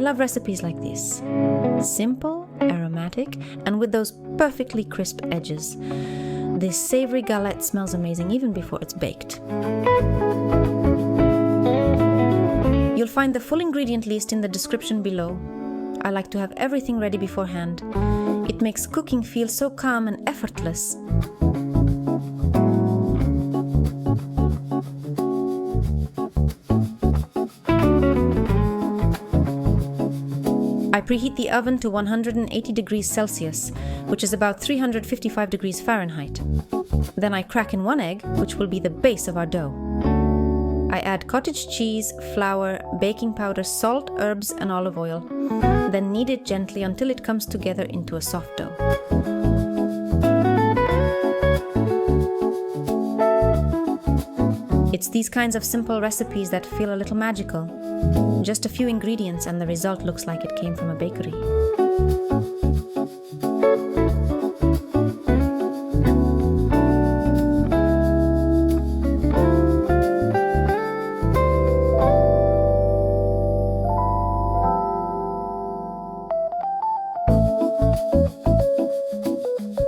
love recipes like this. Simple, aromatic, and with those perfectly crisp edges. This savory galette smells amazing even before it's baked. You'll find the full ingredient list in the description below. I like to have everything ready beforehand. It makes cooking feel so calm and effortless. I preheat the oven to 180 degrees Celsius, which is about 355 degrees Fahrenheit. Then I crack in 1 egg, which will be the base of our dough. I add cottage cheese, flour, baking powder, salt, herbs, and olive oil. Then knead it gently until it comes together into a soft dough. It's these kinds of simple recipes that feel a little magical. Just a few ingredients and the result looks like it came from a bakery.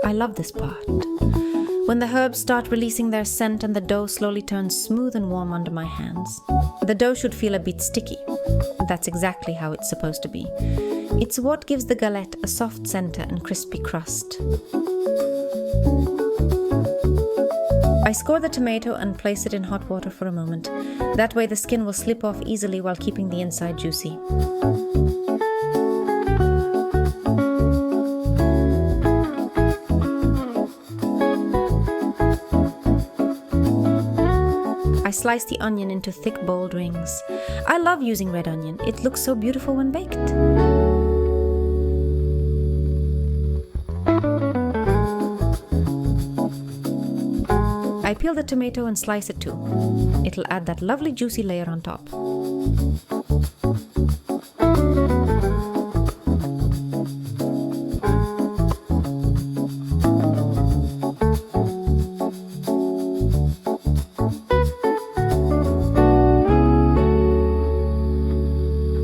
I love this part. When the herbs start releasing their scent and the dough slowly turns smooth and warm under my hands. The dough should feel a bit sticky. That's exactly how it's supposed to be. It's what gives the galette a soft center and crispy crust. I score the tomato and place it in hot water for a moment. That way the skin will slip off easily while keeping the inside juicy. I slice the onion into thick, bold rings. I love using red onion. It looks so beautiful when baked. I peel the tomato and slice it too. It'll add that lovely juicy layer on top.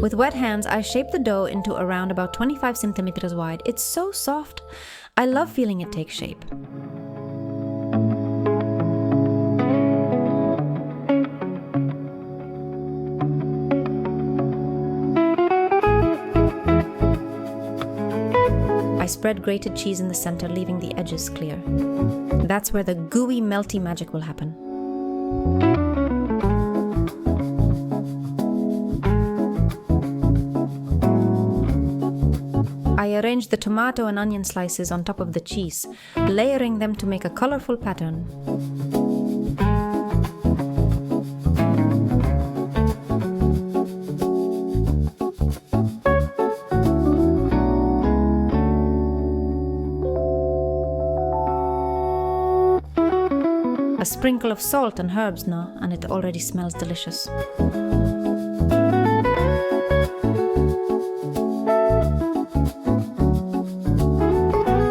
With wet hands, I shape the dough into around about 25 centimeters wide. It's so soft. I love feeling it take shape. I spread grated cheese in the center, leaving the edges clear. That's where the gooey, melty magic will happen. I arrange the tomato and onion slices on top of the cheese, layering them to make a colorful pattern. A sprinkle of salt and herbs now, and it already smells delicious.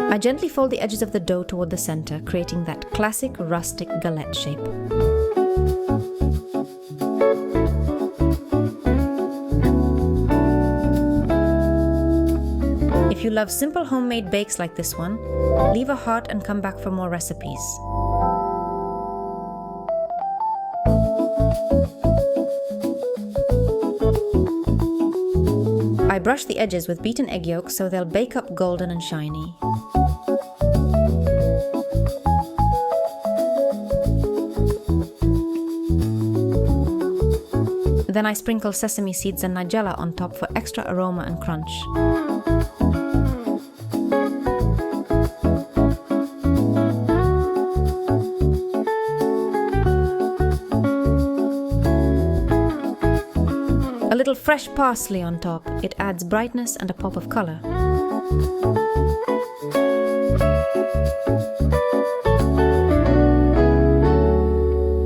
I gently fold the edges of the dough toward the center, creating that classic rustic galette shape. If you love simple homemade bakes like this one, leave a heart and come back for more recipes. I brush the edges with beaten egg yolks so they'll bake up golden and shiny. Then I sprinkle sesame seeds and nigella on top for extra aroma and crunch. A little fresh parsley on top. It adds brightness and a pop of color.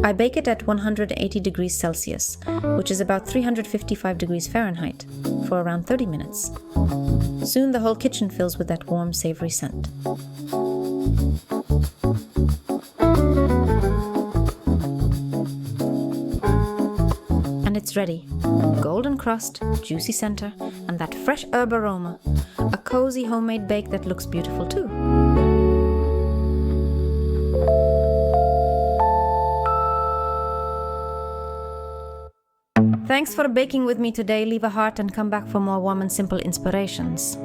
I bake it at 180 degrees Celsius, which is about 355 degrees Fahrenheit, for around 30 minutes. Soon the whole kitchen fills with that warm, savory scent. And it's ready. Golden crust, juicy center, and that fresh herb aroma. A cozy homemade bake that looks beautiful too. Thanks for baking with me today. Leave a heart and come back for more warm and simple inspirations.